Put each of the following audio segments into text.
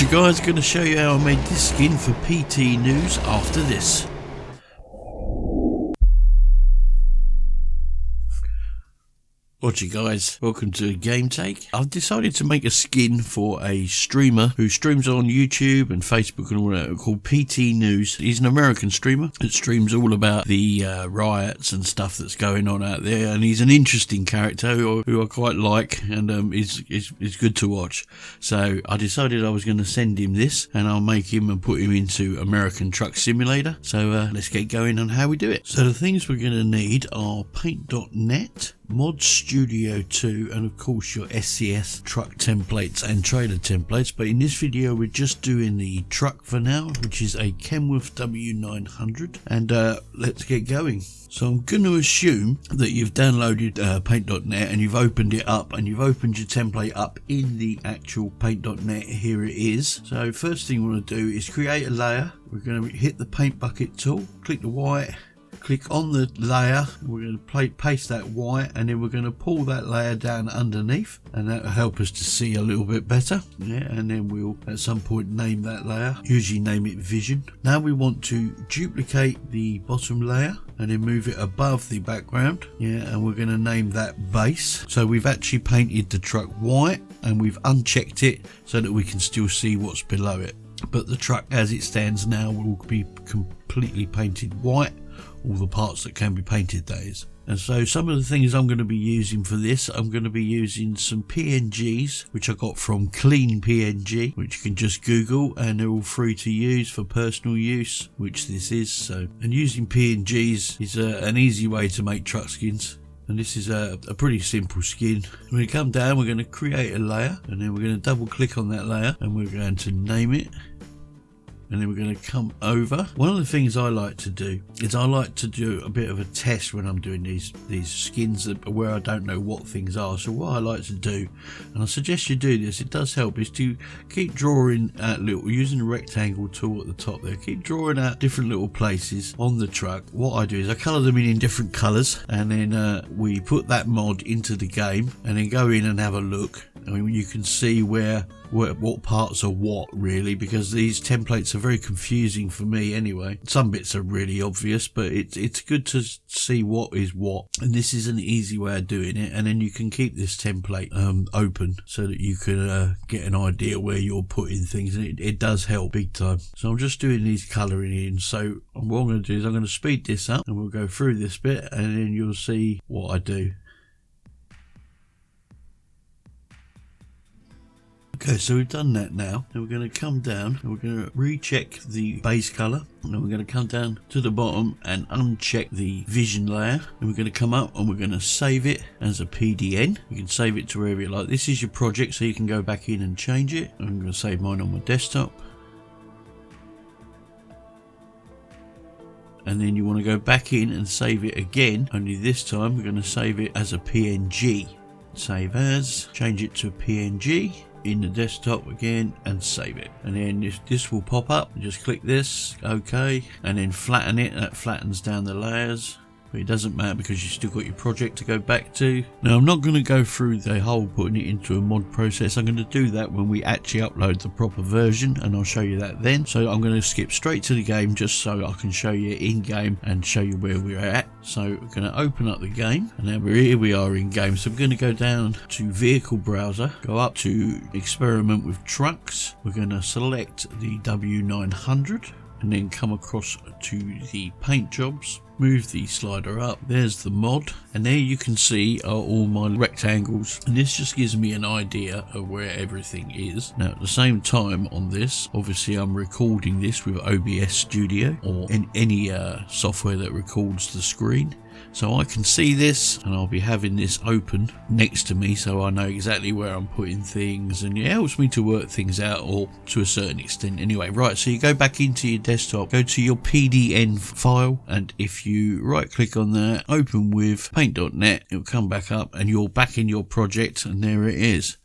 Right, you guys, going to show you how I made this skin for PT News after this. What's you guys, welcome to Game Take. I've decided to make a skin for a streamer who streams on YouTube and Facebook and all that, called PT News. He's an American streamer that streams all about the riots and stuff that's going on out there, and he's an interesting character who I quite like, and is good to watch. So I decided I was going to send him this, and I'll make him and put him into American Truck Simulator. So let's get going on how we do it. So the things we're going to need are paint.net, Mod Studio 2, and of course your SCS truck templates and trailer templates, but in this video we're just doing the truck for now, which is a Kenworth W900, and let's get going. So I'm going to assume that you've downloaded paint.net and you've opened it up and you've opened your template up in the actual paint.net. Here it is. So first thing we want to do is create a layer. We're going to hit the paint bucket tool, click the white, click on the layer, we're going to paste that white, and then we're going to pull that layer down underneath, and that will help us to see a little bit better. Yeah, and then we'll at some point name that layer, usually name it Vision. Now we want to duplicate the bottom layer and then move it above the background. Yeah, and we're going to name that Base. So we've actually painted the truck white and we've unchecked it so that we can still see what's below it, but the truck as it stands now will be completely painted white, all the parts that can be painted, that is. And so some of the things I'm going to be using for this, I'm going to be using some PNGs which I got from Clean PNG, which you can just Google, and they're all free to use for personal use, which this is. So, and using PNGs is an easy way to make truck skins, and this is a pretty simple skin. When we come down, we're going to create a layer, and then we're going to double click on that layer and we're going to name it. And then we're going to come over. One of the things I like to do is I like to do a bit of a test when I'm doing these skins where I don't know what things are. So what I like to do, and I suggest you do this, it does help, is to keep drawing out using the rectangle tool at the top there, keep drawing out different little places on the truck. What I do is I colour them in different colours, and then we put that mod into the game and then go in and have a look. I mean, you can see what parts are what, really, because these templates are very confusing for me anyway. Some bits are really obvious, but it's good to see what is what, and this is an easy way of doing it. And then you can keep this template open so that you can get an idea where you're putting things, and it does help big time. So I'm just doing these colouring in. So what I'm going to do is I'm going to speed this up and we'll go through this bit, and then you'll see what I do. Okay, so we've done that now. Then we're going to come down and we're going to recheck the base colour, and then we're going to come down to the bottom and uncheck the vision layer, and we're going to come up and we're going to save it as a PDN. You can save it to wherever you like. This is your project, so you can go back in and change it. I'm going to save mine on my desktop, and then you want to go back in and save it again, only this time we're going to save it as a PNG. Save as, change it to a PNG in the desktop again and save it, and then this will pop up. Just click this, OK, and then flatten it. That flattens down the layers, but it doesn't matter because you've still got your project to go back to. Now I'm not going to go through the whole putting it into a mod process. I'm going to do that when we actually upload the proper version, and I'll show you that then. So I'm going to skip straight to the game just so I can show you in game and show you where we're at. So we're going to open up the game, and now here we are in game. So we're going to go down to vehicle browser, go up to experiment with trucks. We're going to select the W900 and then come across to the paint jobs, move the slider up. There's the mod, and there you can see are all my rectangles, and this just gives me an idea of where everything is. Now at the same time on this, obviously I'm recording this with OBS Studio or in any software that records the screen, so I can see this, and I'll be having this open next to me so I know exactly where I'm putting things, and it helps me to work things out, or to a certain extent anyway. Right, so you go back into your desktop, go to your PDN file, and if you right click on that, open with paint.net, it'll come back up and you're back in your project, and there it is.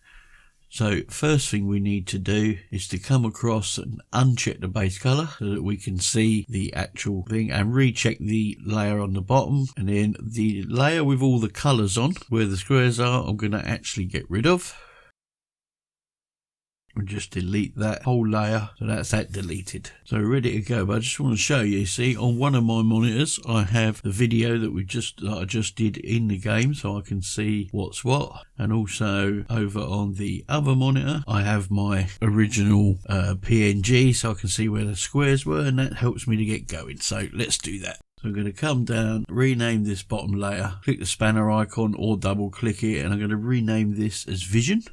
So first thing we need to do is to come across and uncheck the base color so that we can see the actual thing, and recheck the layer on the bottom, and then the layer with all the colors on where the squares are I'm going to actually get rid of. We'll just delete that whole layer, so that's that deleted. So we're ready to go, but I just want to show you, see, on one of my monitors I have the video that I just did in the game, so I can see what's what, and also over on the other monitor I have my original PNG, so I can see where the squares were, and that helps me to get going. So let's do that. So I'm going to come down, rename this bottom layer, click the spanner icon or double click it, and I'm going to rename this as Vision,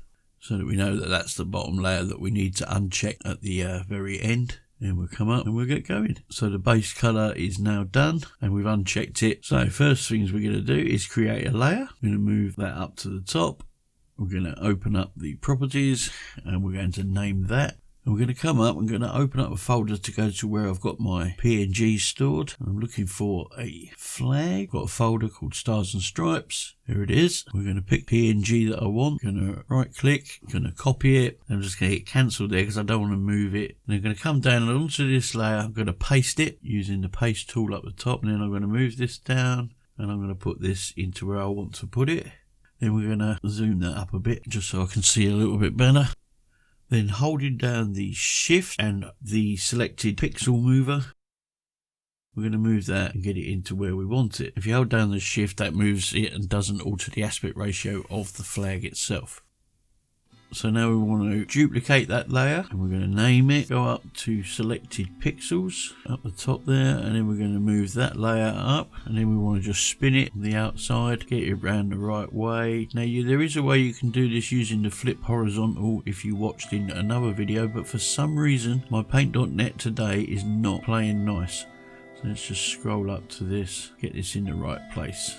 so that we know that that's the bottom layer that we need to uncheck at the very end. And we'll come up and we'll get going. So the base color is now done and we've unchecked it. So first things we're going to do is create a layer. I'm going to move that up to the top. We're going to open up the properties and we're going to name that. And we're going to come up, I'm going to open up a folder to go to where I've got my PNG stored. I'm looking for a flag. I've got a folder called Stars and Stripes. Here it is. We're going to pick PNG that I want. I'm going to right click, I'm going to copy it. I'm just going to hit cancel there because I don't want to move it. And I'm going to come down and onto this layer. I'm going to paste it using the paste tool up the top. And then I'm going to move this down and I'm going to put this into where I want to put it. Then we're going to zoom that up a bit just so I can see a little bit better. Then holding down the shift and the selected pixel mover, we're going to move that and get it into where we want it. If you hold down the shift, that moves it and doesn't alter the aspect ratio of the flag itself. So now we want to duplicate that layer and we're going to name it, go up to selected pixels up the top there, and then we're going to move that layer up, and then we want to just spin it on the outside, get it around the right way. Now there is a way you can do this using the flip horizontal if you watched in another video, but for some reason my paint.net today is not playing nice. So let's just scroll up to this, get this in the right place.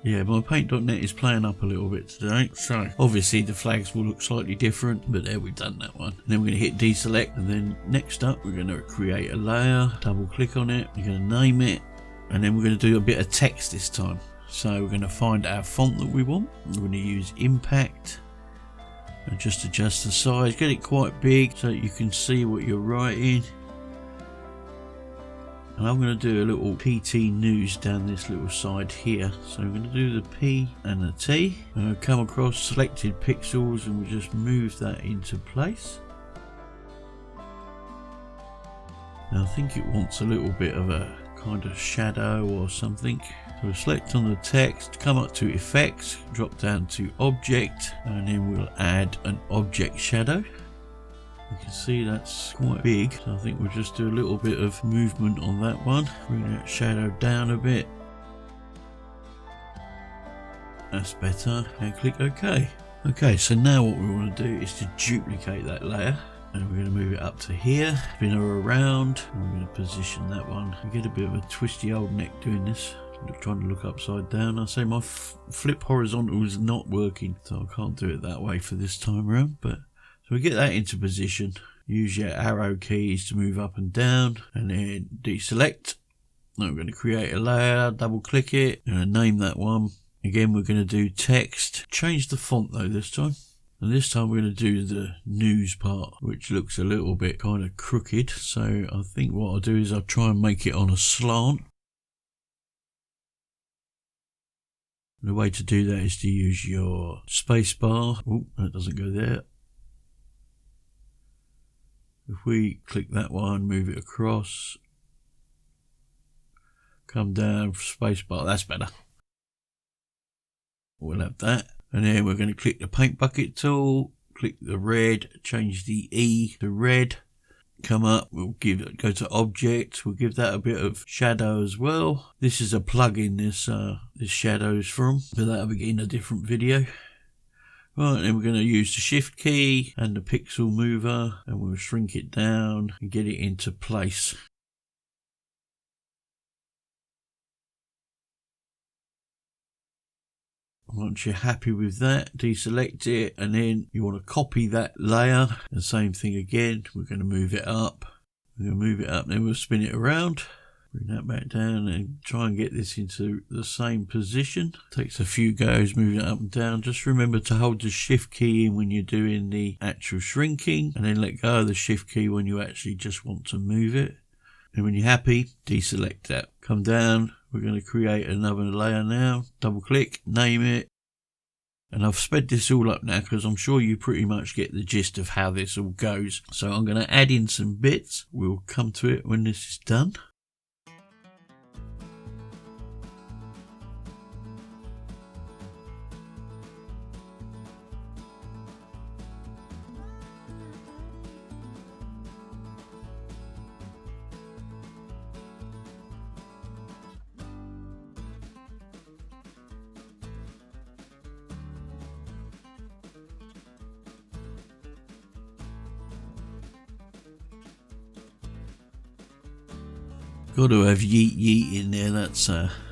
Yeah, my paint.net is playing up a little bit today, so obviously the flags will look slightly different, but there, we've done that one. And then we're going to hit deselect, and then next up we're going to create a layer, double click on it, we're going to name it, and then we're going to do a bit of text this time. So we're going to find our font that we want. We're going to use impact and just adjust the size, get it quite big so that you can see what you're writing. And I'm going to do a little PT news down this little side here. So I'm going to do the P and the T. I'm going to come across selected pixels and we'll just move that into place. Now I think it wants a little bit of a kind of shadow or something. So we'll select on the text, come up to effects, drop down to object, and then we'll add an object shadow. You can see that's quite big, so I think we'll just do a little bit of movement on that one. Bring that shadow down a bit. That's better, and click OK. Okay, so now what we want to do is to duplicate that layer, and we're going to move it up to here, spin her around, and we're going to position that one. I get a bit of a twisty old neck doing this, trying to look upside down. I say my flip horizontal is not working, so I can't do it that way for this time around, but so we get that into position. Use your arrow keys to move up and down, and then deselect. Now we're going to create a layer, double click it, and name that one. Again, we're going to do text. Change the font though this time. And this time we're going to do the news part, which looks a little bit kind of crooked. So I think what I'll do is I'll try and make it on a slant. The way to do that is to use your space bar. Oh, that doesn't go there. If we click that one, move it across, come down, spacebar, that's better. We'll have that. And then we're going to click the paint bucket tool, click the red, change the E to red, come up, we'll go to object, we'll give that a bit of shadow as well. This is a plugin this shadow is from, but that'll be in a different video. Right, then we're going to use the shift key and the pixel mover, and we'll shrink it down and get it into place. Once you're happy with that, deselect it, and then you want to copy that layer. The same thing again, we're going to move it up. We're going to move it up, then we'll spin it around. Bring that back down and try and get this into the same position. Takes a few goes moving it up and down. Just remember to hold the shift key in when you're doing the actual shrinking, and then let go of the shift key when you actually just want to move it. And when you're happy, deselect that. Come down, we're going to create another layer now. Double click, name it, And I've sped this all up now because I'm sure you pretty much get the gist of how this all goes. So I'm going to add in some bits. We'll come to it when this is done. Got to have yeet yeet in there. That's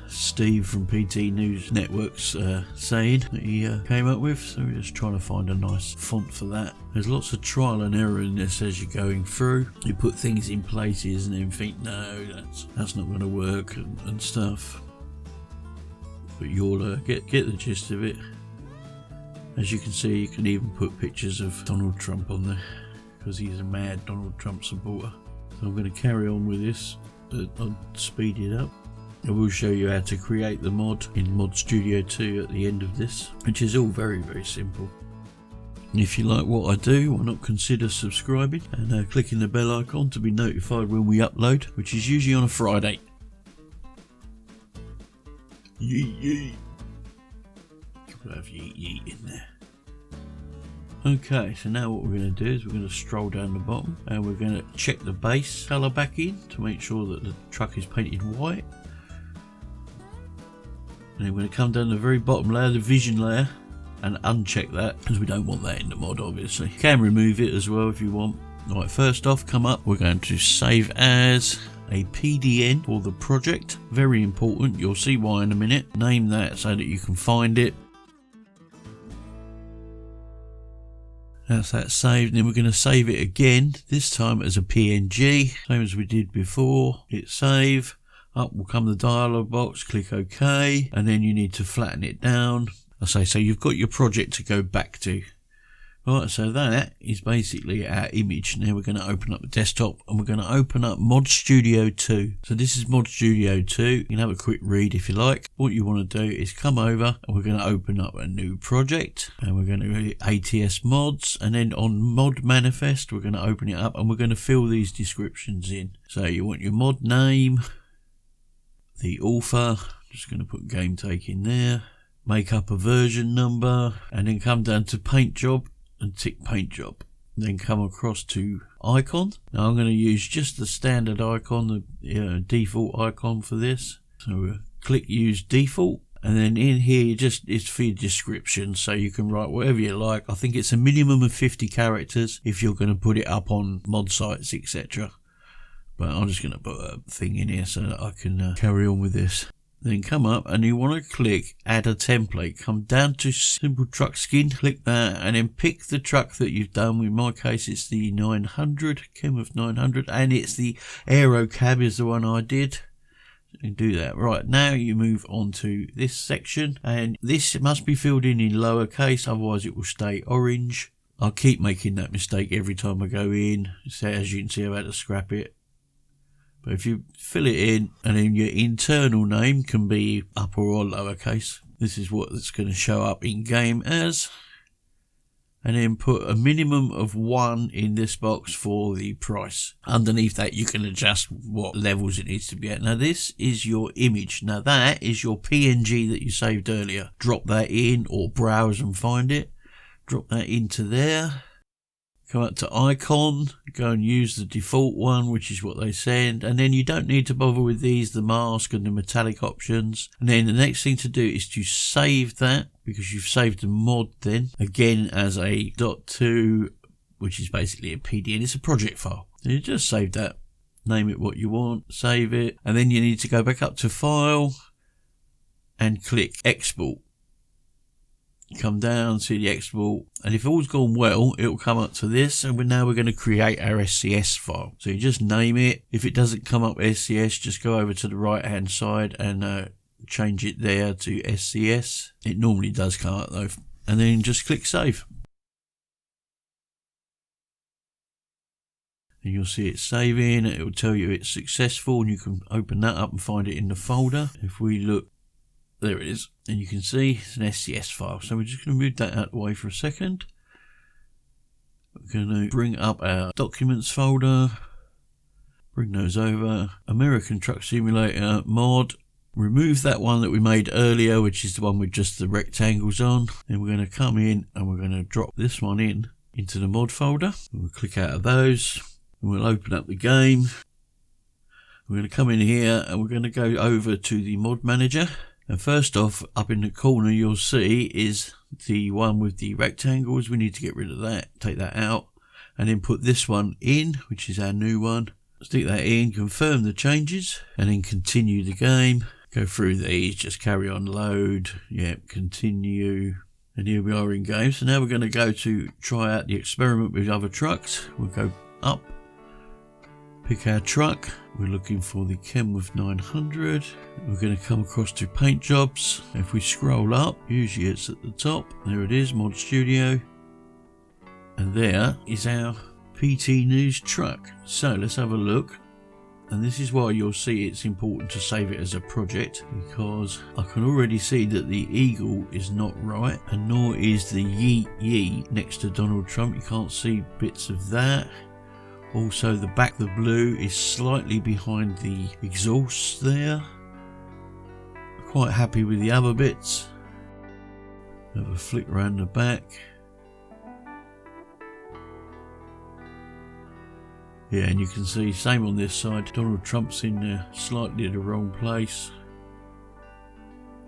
Steve from PT News Network's saying that he came up with. So we're just trying to find a nice font for that. There's lots of trial and error in this as you're going through. You put things in places and then think, no, that's not going to work and stuff. But you'll get the gist of it. As you can see, you can even put pictures of Donald Trump on there because he's a mad Donald Trump supporter. So I'm going to carry on with this. I'll speed it up. I will show you how to create the mod in Mod Studio 2 at the end of this, which is all very, very simple. And if you like what I do, why not consider subscribing and clicking the bell icon to be notified when we upload, which is usually on a Friday. Yeet yeet. We'll have yeet yeet in there. Okay, so now what we're going to do is we're going to stroll down the bottom and we're going to check the base colour back in to make sure that the truck is painted white. And then we're going to come down to the very bottom layer, the vision layer, and uncheck that because we don't want that in the mod, obviously. You can remove it as well if you want. Right, first off, come up, we're going to save as a PDN for the project. Very important, you'll see why in a minute. Name that so that you can find it. That's that saved, and then we're going to save it again, this time as a PNG, same as we did before. Hit save, up will come the dialog box, click OK, and then you need to flatten it down. So you've got your project to go back to. Right, so that is basically our image. Now we're going to open up the desktop and we're going to open up Mod Studio 2. So this is Mod Studio 2. You can have a quick read if you like. What you want to do is come over and we're going to open up a new project and we're going to hit ATS mods, and then on Mod Manifest we're going to open it up and we're going to fill these descriptions in. So you want your mod name, the author, just going to put game take in there, make up a version number, and then come down to paint job and tick paint job. Then come across to icon. Now I'm going to use just the standard icon, the default icon for this. So we'll click use default, and then in here it's for your description, so you can write whatever you like. I think it's a minimum of 50 characters if you're going to put it up on mod sites, etc. But I'm just going to put a thing in here so that I can carry on with this. Then come up and you want to click add a template. Come down to simple truck skin, click that, and then pick the truck that you've done. In my case it's the 900, Kenworth 900, and it's the Aero Cab is the one I did. And do that. Right, now you move on to this section, and this must be filled in lowercase, otherwise it will stay orange. I'll keep making that mistake every time I go in. So as you can see, I've had to scrap it. But if you fill it in, and then your internal name can be upper or lowercase. This is what it's going to show up in game as. And then put a minimum of 1 in this box for the price. Underneath that you can adjust what levels it needs to be at. Now this is your image. Now that is your PNG that you saved earlier. Drop that in or browse and find it. Drop that into there. Come up to icon, go and use the default one, which is what they send, and then you don't need to bother with these, the mask and the metallic options. And then the next thing to do is to save that, because you've saved the mod then, again as a .2, which is basically a PDN, it's a project file. So you just save that, name it what you want, save it, and then you need to go back up to file and click export. Come down to the export, and if all's gone well it will come up to this, and now we're going to create our SCS file. So you just name it. If it doesn't come up SCS, just go over to the right hand side and change it there to SCS. It normally does come up though, and then just click save, and you'll see it saving. It will tell you it's successful, and you can open that up and find it in the folder. If we look There it is, and you can see it's an SCS file. So we're just going to move that out of the way for a second. We're going to bring up our documents folder, bring those over, American Truck Simulator mod, remove that one that we made earlier, which is the one with just the rectangles on. Then we're going to come in and we're going to drop this one into the mod folder. We'll click out of those and we'll open up the game. We're going to come in here and we're going to go over to the mod manager. And first off, up in the corner you'll see is the one with the rectangles. We need to get rid of that, take that out, and then put this one in, which is our new one. Stick that in, confirm the changes, and then continue the game. Go through these, just carry on, load, yep, continue. And here we are in game. So now we're going to go to try out the experiment with other trucks. We'll go up, pick our truck. We're looking for the Kenworth 900. We're going to come across to paint jobs. If we scroll up, usually it's at the top. There it is, Mod Studio. And there is our PT News truck. So let's have a look. And this is why you'll see it's important to save it as a project, because I can already see that the eagle is not right, and nor is the yeet yeet next to Donald Trump. You can't see bits of that. Also, the back, the blue, is slightly behind the exhaust there. Quite happy with the other bits. Have a flick around the back. Yeah, and you can see, same on this side, Donald Trump's in there, slightly the wrong place.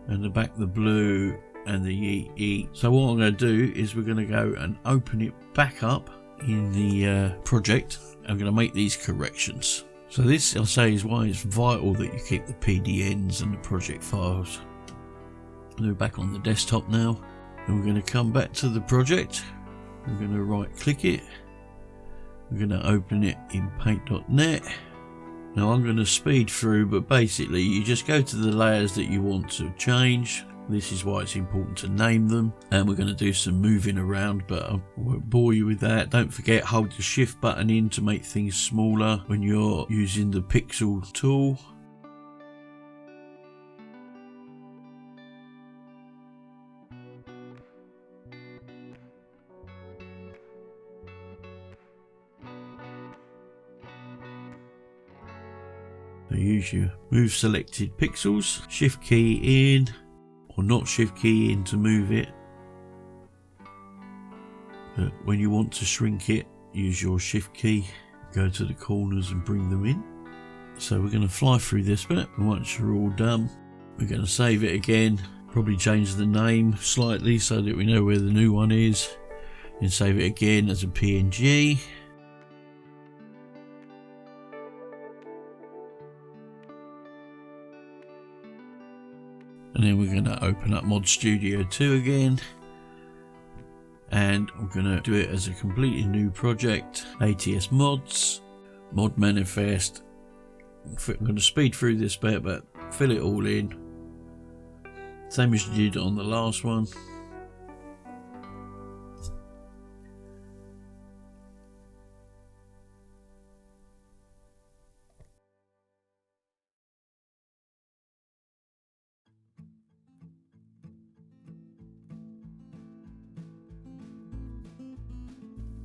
And the back, the blue, and the yeet yeet. So what I'm going to do is we're going to go and open it back up in the project. I'm going to make these corrections. So this, I'll say, is why it's vital that you keep the PDNs and the project files. We're back on the desktop now, and we're going to come back to the project. We're going to right click it. We're going to open it in paint.net. Now I'm going to speed through, but basically you just go to the layers that you want to change. This is why it's important to name them, and we're going to do some moving around, but I won't bore you with that. Don't forget, hold the shift button in to make things smaller when you're using the pixel tool. So use your move selected pixels, shift key in, or not shift key in to move it. But when you want to shrink it, use your shift key, go to the corners and bring them in. So we're going to fly through this bit, and once you're all done, we're going to save it again, probably change the name slightly so that we know where the new one is, and save it again as a PNG. And then we're going to open up Mod Studio 2 again, and I'm going to do it as a completely new project. ATS mods, mod manifest. I'm going to speed through this bit, but fill it all in, same as you did on the last one.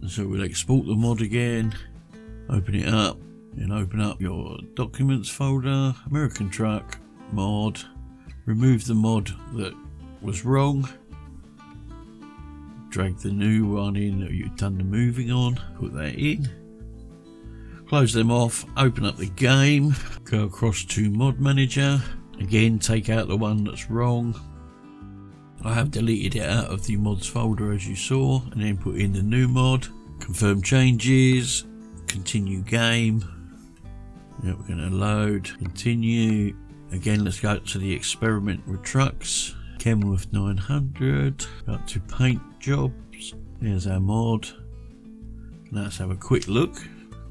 So we'll export the mod again, open it up, and open up your documents folder, American Truck, mod, remove the mod that was wrong, drag the new one in that you've done the moving on, put that in, close them off, open up the game, go across to mod manager, again take out the one that's wrong. I have deleted it out of the mods folder as you saw, and then put in the new mod. Confirm changes, continue game. Yep, we're going to load, continue. Again, let's go to the experiment with trucks. Kenworth 900, up to paint jobs. There's our mod. Now let's have a quick look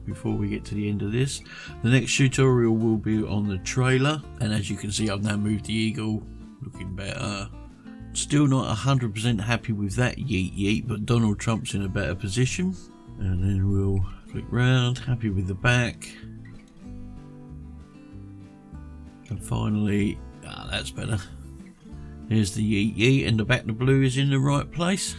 before we get to the end of this. The next tutorial will be on the trailer, and as you can see, I've now moved the eagle, looking better. Still not 100% happy with that yeet yeet, but Donald Trump's in a better position. And then we'll flick round, happy with the back. And finally, that's better. There's the yeet yeet, and the back of the blue is in the right place.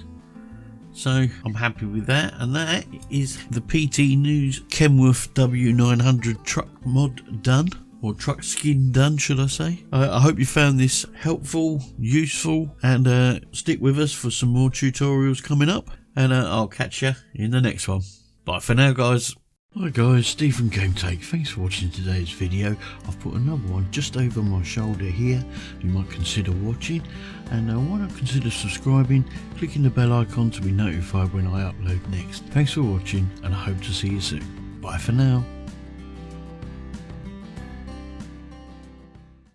So I'm happy with that, and that is the PT News Kenworth W900 truck mod done, or truck skin done, should I say. I hope you found this helpful, useful, and stick with us for some more tutorials coming up, and I'll catch you in the next one. Bye for now, guys. Hi guys, Steve from GameTake. Thanks for watching today's video. I've put another one just over my shoulder here. You might consider watching, and why not consider subscribing, clicking the bell icon to be notified when I upload next. Thanks for watching, and I hope to see you soon. Bye for now.